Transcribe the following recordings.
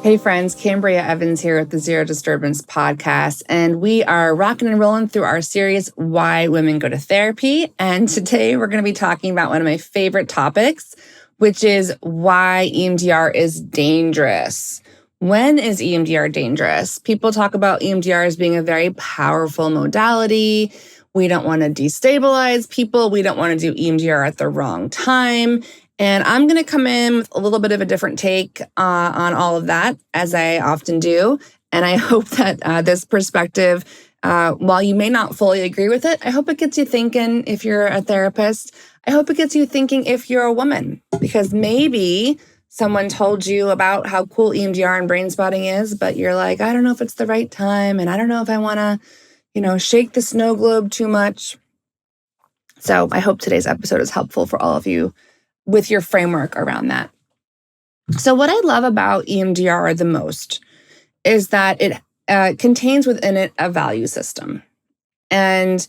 Hey friends, Cambria Evans here with the Zero Disturbance Podcast, and we are rocking and rolling through our series, Why Women Go to Therapy. And today we're going to be talking about one of my favorite topics, which is why EMDR is dangerous. When is EMDR dangerous? People talk about EMDR as being a very powerful modality. We don't want to destabilize people. We don't want to do EMDR at the wrong time. And I'm going to come in with a little bit of a different take on all of that, as I often do. And I hope that this perspective, while you may not fully agree with it, I hope it gets you thinking if you're a therapist. I hope it gets you thinking if you're a woman, because maybe someone told you about how cool EMDR and brain spotting is, but you're like, I don't know if it's the right time. And I don't know if I want to, shake the snow globe too much. So I hope today's episode is helpful for all of you with your framework around that. So what I love about EMDR the most is that it contains within it a value system. And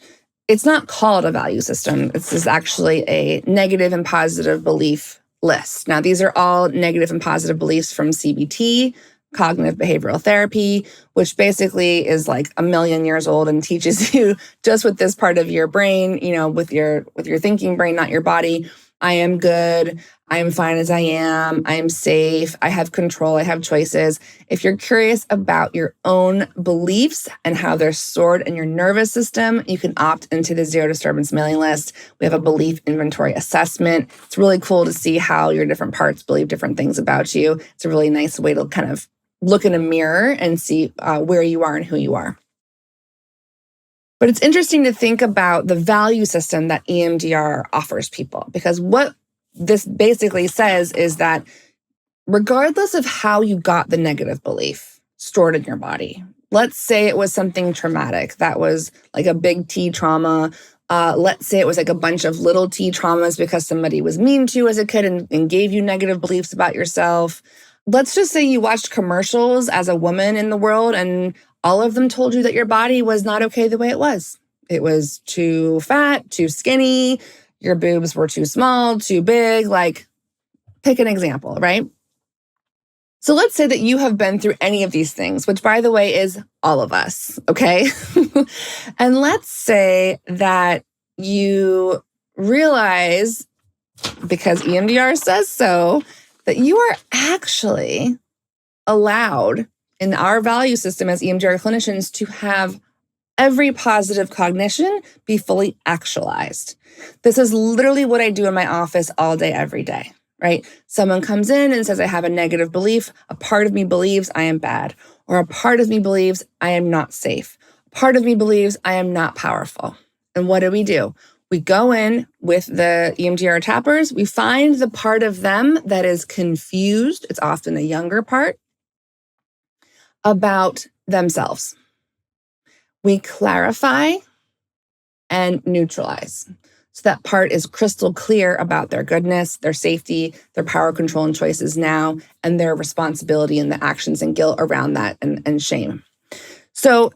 it's not called a value system. This is actually a negative and positive belief list. Now, these are all negative and positive beliefs from CBT, cognitive behavioral therapy, which basically is like 1,000,000 years old and teaches you just with this part of your brain, with your thinking brain, not your body. I am good. I am fine as I am. I am safe. I have control. I have choices. If you're curious about your own beliefs and how they're stored in your nervous system, you can opt into the Zero Disturbance mailing list. We have a belief inventory assessment. It's really cool to see how your different parts believe different things about you. It's a really nice way to kind of look in a mirror and see where you are and who you are. But it's interesting to think about the value system that EMDR offers people, because what this basically says is that regardless of how you got the negative belief stored in your body, let's say it was something traumatic that was like a big T trauma. Let's say it was like a bunch of little T traumas because somebody was mean to you as a kid and gave you negative beliefs about yourself. Let's just say you watched commercials as a woman in the world and all of them told you that your body was not okay the way it was. It was too fat, too skinny, your boobs were too small, too big, like pick an example, right? So let's say that you have been through any of these things, which by the way is all of us, okay? And let's say that you realize, because EMDR says so, that you are actually allowed in our value system as EMDR clinicians to have every positive cognition be fully actualized. This is literally what I do in my office all day, every day, right? Someone comes in and says, I have a negative belief. A part of me believes I am bad, or a part of me believes I am not safe. A part of me believes I am not powerful. And what do? We go in with the EMDR tappers. We find the part of them that is confused. It's often a younger part about themselves. We clarify and neutralize. So that part is crystal clear about their goodness, their safety, their power, control, and choices now, and their responsibility and the actions and guilt around that and shame. So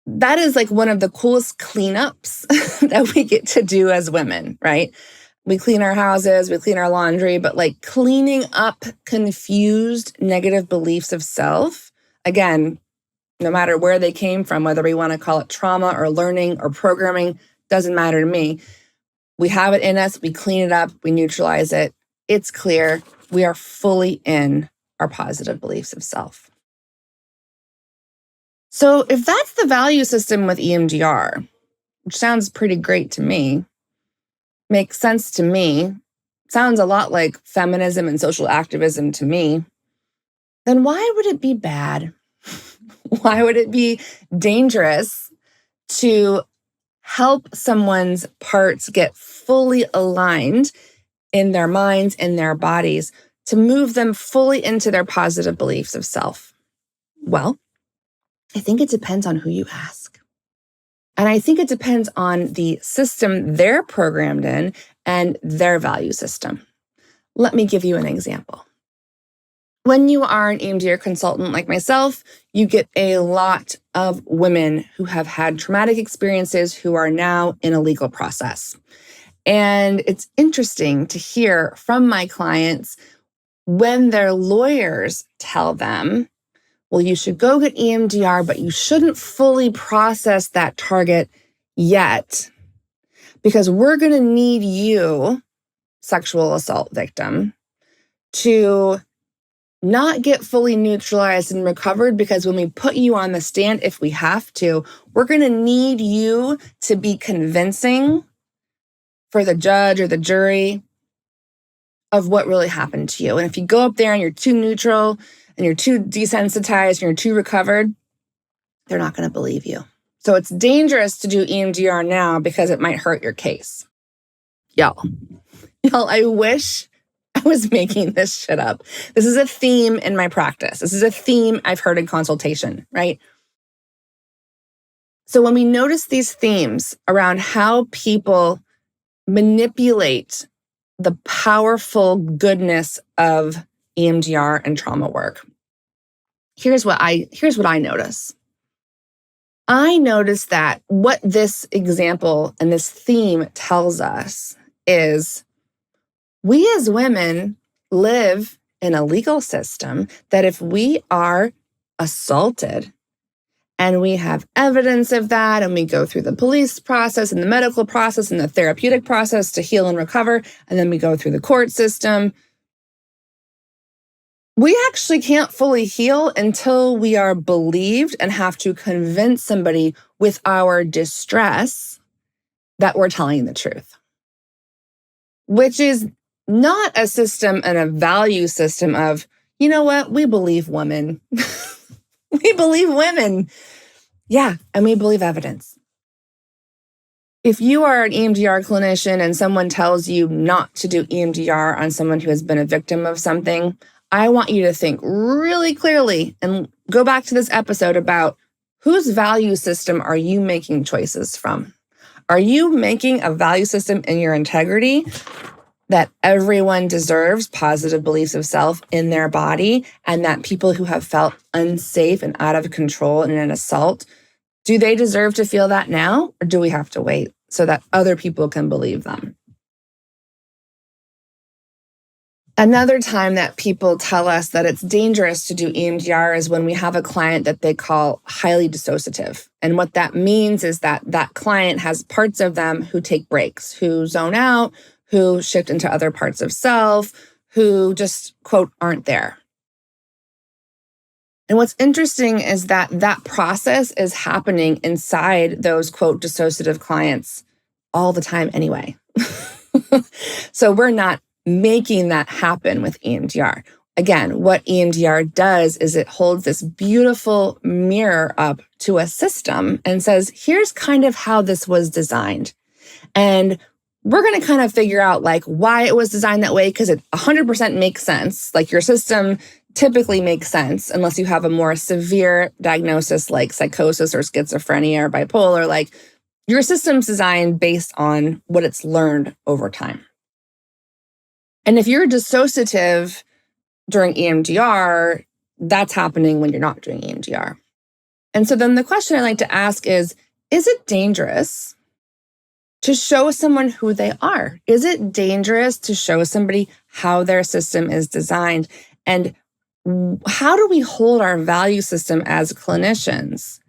that is like one of the coolest cleanups that we get to do as women, right? We clean our houses, we clean our laundry, but like cleaning up confused negative beliefs of self, again, no matter where they came from, whether we want to call it trauma or learning or programming, doesn't matter to me. We have it in us, we clean it up, we neutralize it. It's clear we are fully in our positive beliefs of self. So if that's the value system with EMDR, which sounds pretty great to me, makes sense to me, sounds a lot like feminism and social activism to me, then why would it be bad? Why would it be dangerous to help someone's parts get fully aligned in their minds, in their bodies, to move them fully into their positive beliefs of self? Well, I think it depends on who you ask. And I think it depends on the system they're programmed in and their value system. Let me give you an example. When you are an EMDR consultant like myself, you get a lot of women who have had traumatic experiences who are now in a legal process. And it's interesting to hear from my clients when their lawyers tell them, well, you should go get EMDR, but you shouldn't fully process that target yet, because we're going to need you, sexual assault victim, to not get fully neutralized and recovered, because when we put you on the stand, if we have to, we're going to need you to be convincing for the judge or the jury of what really happened to you. And if you go up there and you're too neutral and you're too desensitized and you're too recovered, they're not going to believe you. So it's dangerous to do EMDR now because it might hurt your case. Y'all, I wish I was making this shit up. This is a theme in my practice. This is a theme I've heard in consultation, right? So when we notice these themes around how people manipulate the powerful goodness of EMDR and trauma work, here's what I notice. I notice that what this example and this theme tells us is we as women live in a legal system that if we are assaulted and we have evidence of that and we go through the police process and the medical process and the therapeutic process to heal and recover, and then we go through the court system, we actually can't fully heal until we are believed and have to convince somebody with our distress that we're telling the truth, which is not a system and a value system of, you know what, we believe women. We believe women. Yeah, and we believe evidence. If you are an EMDR clinician and someone tells you not to do EMDR on someone who has been a victim of something, I want you to think really clearly and go back to this episode about whose value system are you making choices from? Are you making a value system in your integrity that everyone deserves positive beliefs of self in their body, and that people who have felt unsafe and out of control in an assault, do they deserve to feel that now, or do we have to wait so that other people can believe them? Another time that people tell us that it's dangerous to do EMDR is when we have a client that they call highly dissociative. And what that means is that that client has parts of them who take breaks, who zone out, who shift into other parts of self, who just, quote, aren't there. And what's interesting is that that process is happening inside those, quote, dissociative clients all the time anyway. So we're not making that happen with EMDR. Again, what EMDR does is it holds this beautiful mirror up to a system and says, here's kind of how this was designed. And we're going to kind of figure out like why it was designed that way, because it 100% makes sense. Like your system typically makes sense unless you have a more severe diagnosis like psychosis or schizophrenia or bipolar. Like your system's designed based on what it's learned over time. And if you're dissociative during EMDR, that's happening when you're not doing EMDR. And so then the question I like to ask is it dangerous to show someone who they are? Is it dangerous to show somebody how their system is designed? And how do we hold our value system as clinicians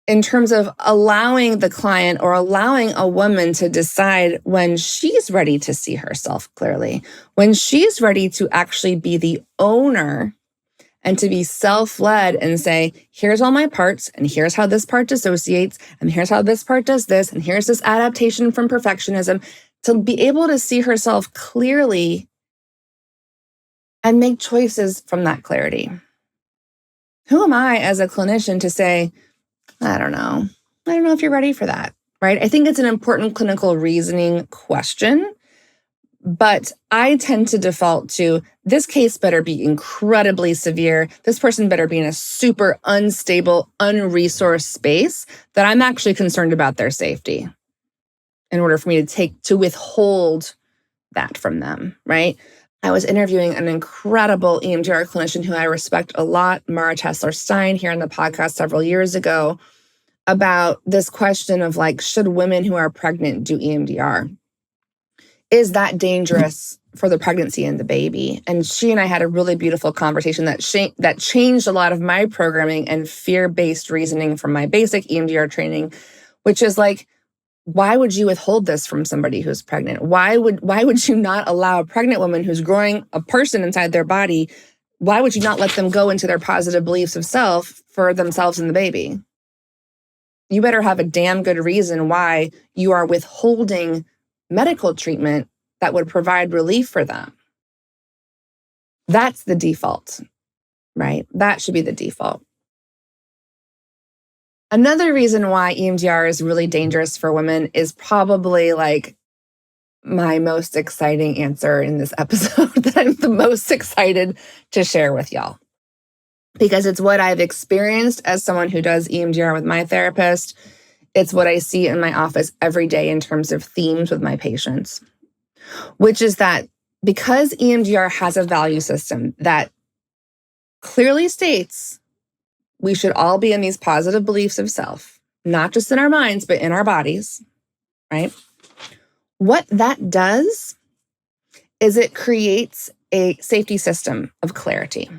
in terms of allowing the client or allowing a woman to decide when she's ready to see herself clearly, when she's ready to actually be the owner and to be self-led and say, here's all my parts, and here's how this part dissociates, and here's how this part does this, and here's this adaptation from perfectionism, to be able to see herself clearly and make choices from that clarity. Who am I as a clinician to say, I don't know if you're ready for that, right? I think it's an important clinical reasoning question, but I tend to default to this case better be incredibly severe. This person better be in a super unstable, unresourced space that I'm actually concerned about their safety in order for me to withhold that from them, right? I was interviewing an incredible EMDR clinician who I respect a lot, Mara Tessler-Stein, here on the podcast several years ago, about this question of like, should women who are pregnant do EMDR? is that dangerous for the pregnancy and the baby? And she and I had a really beautiful conversation that changed a lot of my programming and fear-based reasoning from my basic EMDR training, which is like, why would you withhold this from somebody who's pregnant? Why would you not allow a pregnant woman who's growing a person inside their body, why would you not let them go into their positive beliefs of self for themselves and the baby? You better have a damn good reason why you are withholding medical treatment that would provide relief for them. That's the default, right? That should be the default. Another reason why EMDR is really dangerous for women is probably like my most exciting answer in this episode that I'm the most excited to share with y'all. Because it's what I've experienced as someone who does EMDR with my therapist. It's what I see in my office every day in terms of themes with my patients, which is that because EMDR has a value system that clearly states we should all be in these positive beliefs of self, not just in our minds, but in our bodies, right? What that does is it creates a safety system of clarity.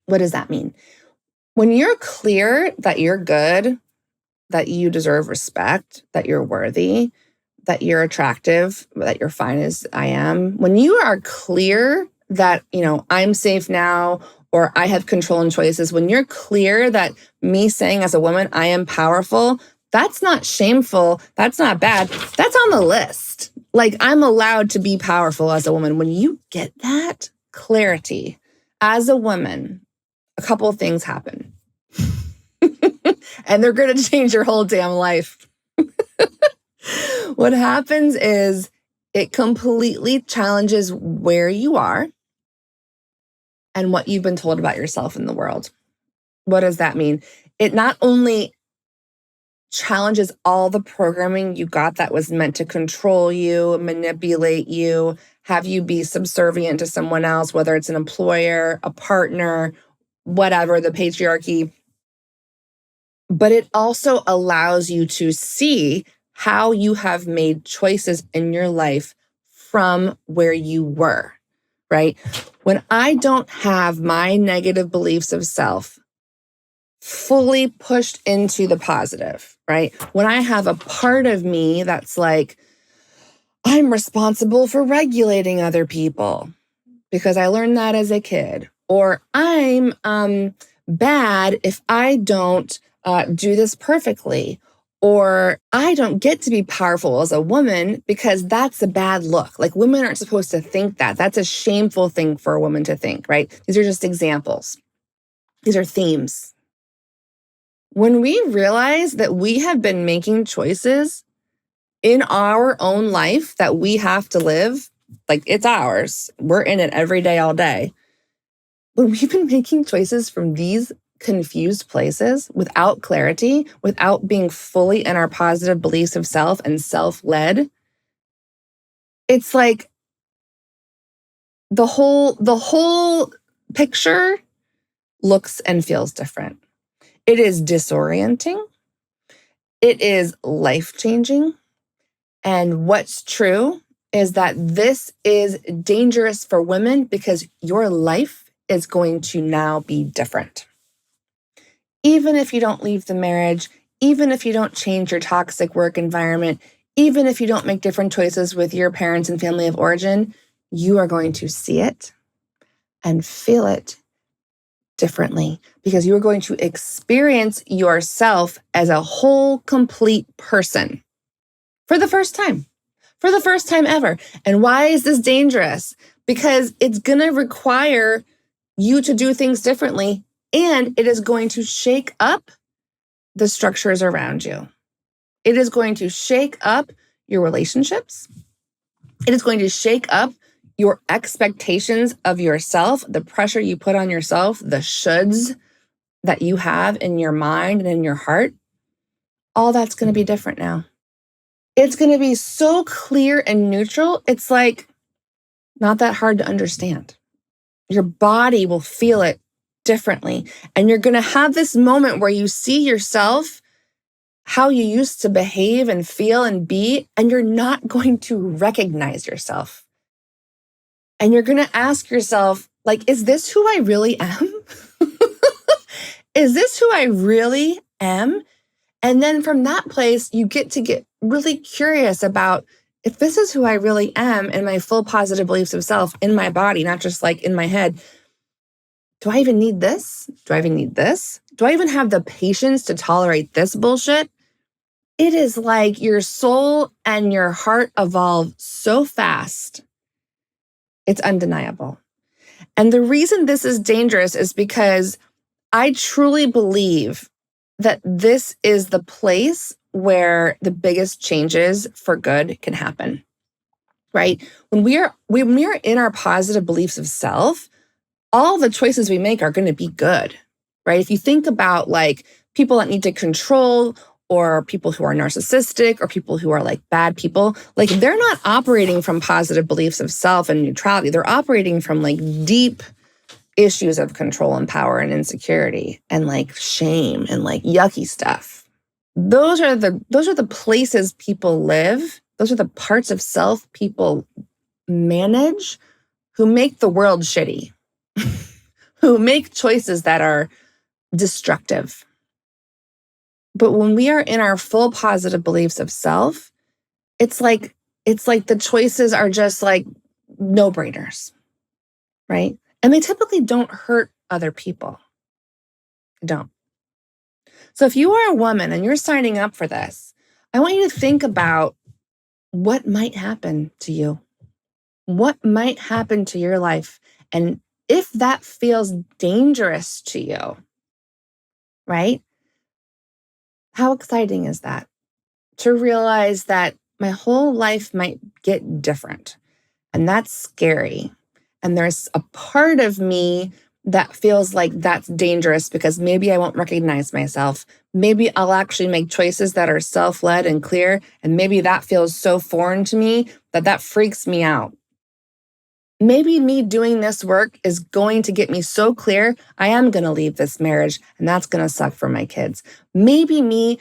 What does that mean? When you're clear that you're good, that you deserve respect, that you're worthy, that you're attractive, that you're fine as I am, when you are clear that, I'm safe now, or I have control and choices, when you're clear that me saying as a woman, I am powerful, that's not shameful, that's not bad, that's on the list. Like, I'm allowed to be powerful as a woman. When you get that clarity as a woman, a couple of things happen. And they're going to change your whole damn life. What happens is it completely challenges where you are and what you've been told about yourself in the world. What does that mean? It not only challenges all the programming you got that was meant to control you, manipulate you, have you be subservient to someone else, whether it's an employer, a partner, whatever, the patriarchy. But it also allows you to see how you have made choices in your life from where you were, right? When I don't have my negative beliefs of self fully pushed into the positive, right? When I have a part of me that's like, I'm responsible for regulating other people because I learned that as a kid, or I'm bad if I don't do this perfectly, or I don't get to be powerful as a woman because that's a bad look. Like, women aren't supposed to think that. That's a shameful thing for a woman to think, right? These are just examples. These are themes. When we realize that we have been making choices in our own life that we have to live, like it's ours, we're in it every day, all day. When we've been making choices from these confused places without clarity, without being fully in our positive beliefs of self and self-led, it's like the whole picture looks and feels different. It is disorienting. It is life-changing. And what's true is that this is dangerous for women because your life is going to now be different. Even if you don't leave the marriage, even if you don't change your toxic work environment, even if you don't make different choices with your parents and family of origin, you are going to see it and feel it differently because you are going to experience yourself as a whole, complete person for the first time ever. And why is this dangerous? Because it's going to require you to do things differently, and it is going to shake up the structures around you. It is going to shake up your relationships. It is going to shake up your expectations of yourself, the pressure you put on yourself, the shoulds that you have in your mind and in your heart. All that's going to be different now. It's going to be so clear and neutral. It's like not that hard to understand. Your body will feel it differently. And you're going to have this moment where you see yourself how you used to behave and feel and be, and you're not going to recognize yourself. And you're going to ask yourself, like, is this who I really am? Is this who I really am? And then from that place, you get really curious about if this is who I really am and my full positive beliefs of self in my body, not just like in my head. Do I even need this? Do I even need this? Do I even have the patience to tolerate this bullshit? It is like your soul and your heart evolve so fast. It's undeniable. And the reason this is dangerous is because I truly believe that this is the place where the biggest changes for good can happen, right? When we are in our positive beliefs of self, all the choices we make are going to be good, right? If you think about like people that need to control or people who are narcissistic or people who are like bad people, like they're not operating from positive beliefs of self and neutrality. They're operating from like deep issues of control and power and insecurity and like shame and like yucky stuff. Those are the places people live. Those are the parts of self people manage who make the world shitty, who make choices that are destructive. But when we are in our full positive beliefs of self, it's like the choices are just like no-brainers, right? And they typically don't hurt other people. They don't. So if you are a woman and you're signing up for this, I want you to think about what might happen to you. What might happen to your life? And if that feels dangerous to you, right? How exciting is that? To realize that my whole life might get different. And that's scary. And there's a part of me that feels like that's dangerous because maybe I won't recognize myself. Maybe I'll actually make choices that are self-led and clear. And maybe that feels so foreign to me that freaks me out. Maybe me doing this work is going to get me so clear, I am going to leave this marriage and that's going to suck for my kids. Maybe me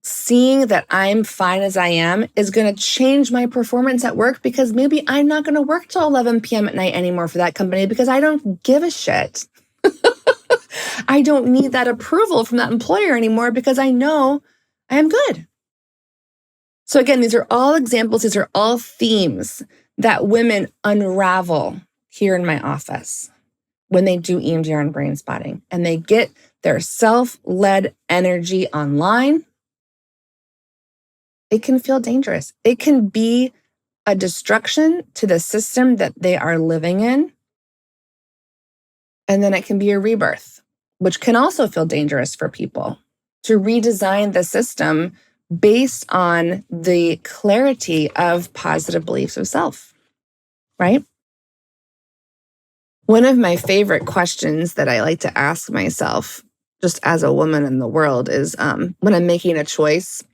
seeing that I'm fine as I am is going to change my performance at work because maybe I'm not going to work till 11 p.m. at night anymore for that company because I don't give a shit. I don't need that approval from that employer anymore because I know I am good. So again, these are all examples. These are all themes that women unravel here in my office when they do EMDR and brain spotting and they get their self-led energy online. It can feel dangerous. It can be a destruction to the system that they are living in. And then it can be a rebirth, which can also feel dangerous for people to redesign the system based on the clarity of positive beliefs of self, right? One of my favorite questions that I like to ask myself, just as a woman in the world, is when I'm making a choice,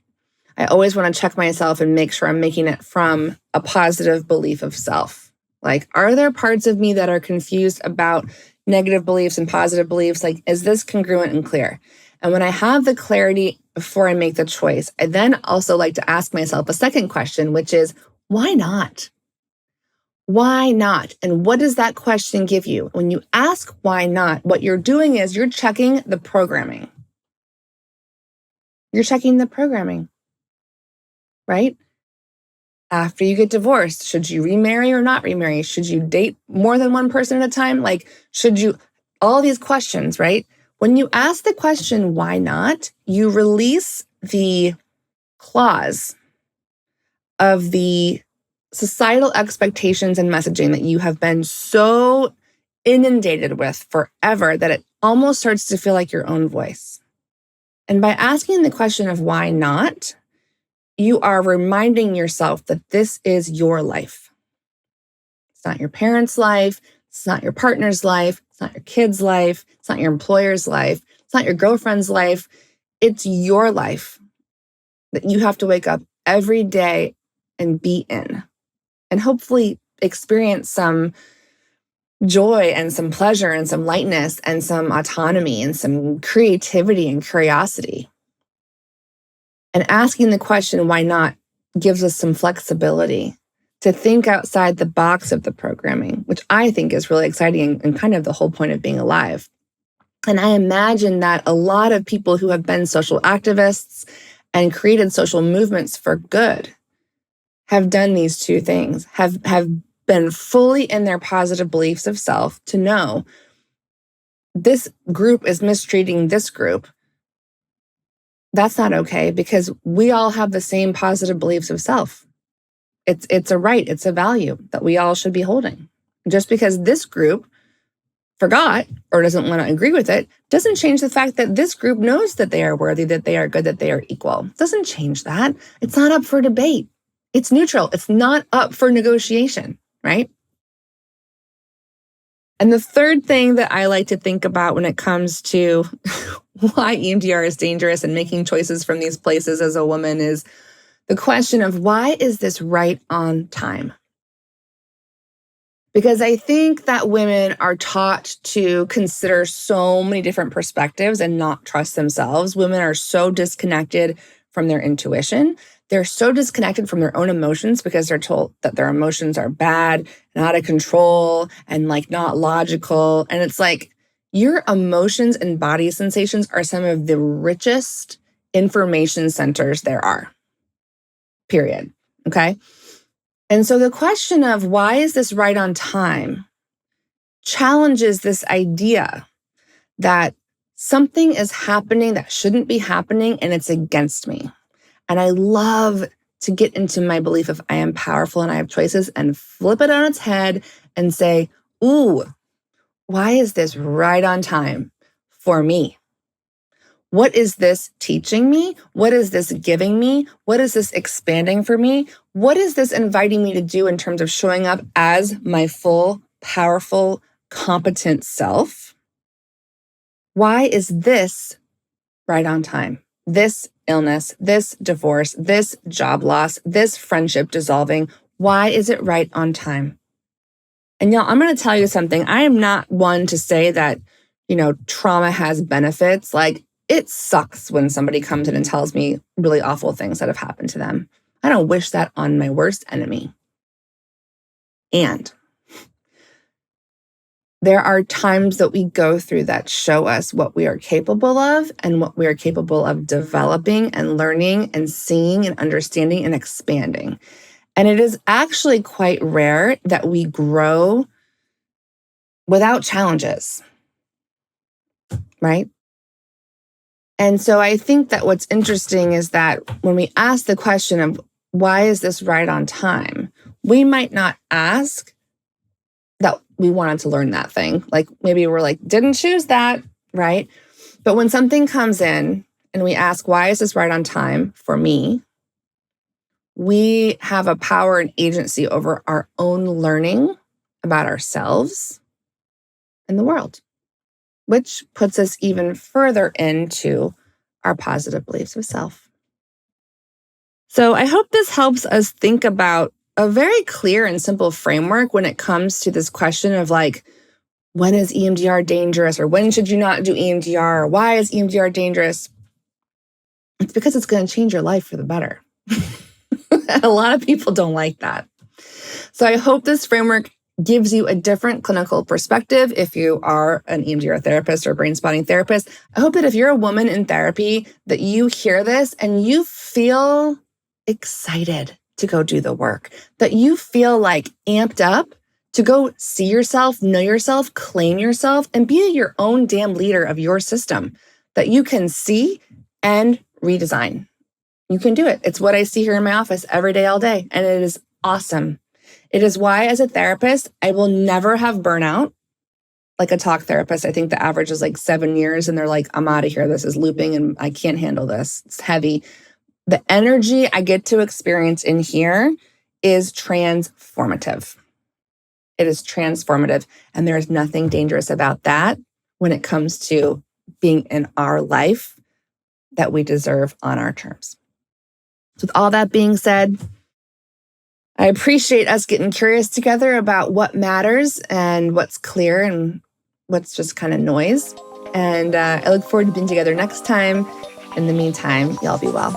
I always want to check myself and make sure I'm making it from a positive belief of self. Like, are there parts of me that are confused about negative beliefs and positive beliefs? Like, is this congruent and clear? And when I have the clarity before I make the choice, I then also like to ask myself a second question, which is, why not? Why not? And what does that question give you? When you ask why not, what you're doing is you're checking the programming. You're checking the programming, right? After you get divorced, should you remarry or not remarry? Should you date more than one person at a time? Like, should you, all these questions, right? When you ask the question, why not, you release the clause of the societal expectations and messaging that you have been so inundated with forever that it almost starts to feel like your own voice. And by asking the question of why not, you are reminding yourself that this is your life. It's not your parents' life. It's not your partner's life. It's not your kid's life. It's not your employer's life. It's not your girlfriend's life. It's your life that you have to wake up every day and be in, and hopefully experience some joy and some pleasure and some lightness and some autonomy and some creativity and curiosity. And asking the question, why not, gives us some flexibility to think outside the box of the programming, which I think is really exciting and kind of the whole point of being alive. And I imagine that a lot of people who have been social activists and created social movements for good have done these two things, have been fully in their positive beliefs of self to know this group is mistreating this group. That's not okay because we all have the same positive beliefs of self. It's a right, it's a value that we all should be holding. Just because this group forgot or doesn't want to agree with it doesn't change the fact that this group knows that they are worthy, that they are good, that they are equal. It doesn't change that. It's not up for debate. It's neutral. It's not up for negotiation, right? And the third thing that I like to think about when it comes to why EMDR is dangerous and making choices from these places as a woman is the question of why is this right on time? Because I think that women are taught to consider so many different perspectives and not trust themselves. Women are so disconnected from their intuition. They're so disconnected from their own emotions because they're told that their emotions are bad and out of control and like not logical. And it's like your emotions and body sensations are some of the richest information centers there are. Period. Okay. And so the question of why is this right on time challenges this idea that something is happening that shouldn't be happening and it's against me. And I love to get into my belief of I am powerful and I have choices and flip it on its head and say, ooh, why is this right on time for me? What is this teaching me? What is this giving me? What is this expanding for me? What is this inviting me to do in terms of showing up as my full, powerful, competent self? Why is this right on time? This illness, this divorce, this job loss, this friendship dissolving, why is it right on time? And y'all, I'm going to tell you something. I am not one to say that, trauma has benefits. Like, it sucks when somebody comes in and tells me really awful things that have happened to them. I don't wish that on my worst enemy. And there are times that we go through that show us what we are capable of and what we are capable of developing and learning and seeing and understanding and expanding. And it is actually quite rare that we grow without challenges, right? And so I think that what's interesting is that when we ask the question of why is this right on time, we might not ask that we wanted to learn that thing. Like maybe we're like, didn't choose that, right? But when something comes in and we ask, why is this right on time for me? We have a power and agency over our own learning about ourselves and the world, which puts us even further into our positive beliefs of self. So I hope this helps us think about a very clear and simple framework when it comes to this question of like, when is EMDR dangerous? Or when should you not do EMDR? Or why is EMDR dangerous? It's because it's going to change your life for the better. A lot of people don't like that. So I hope this framework gives you a different clinical perspective if you are an EMDR therapist or brain spotting therapist. I hope that if you're a woman in therapy, that you hear this and you feel excited to go do the work, that you feel like amped up to go see yourself, know yourself, claim yourself, and be your own damn leader of your system that you can see and redesign. You can do it. It's what I see here in my office every day, all day, and it is awesome. It is why, as a therapist, I will never have burnout. Like a talk therapist, I think the average is like 7 years, and they're like, I'm out of here. This is looping, and I can't handle this. It's heavy. The energy I get to experience in here is transformative. It is transformative, and there is nothing dangerous about that when it comes to being in our life that we deserve on our terms. So with all that being said, I appreciate us getting curious together about what matters and what's clear and what's just kind of noise. And I look forward to being together next time. In the meantime, y'all be well.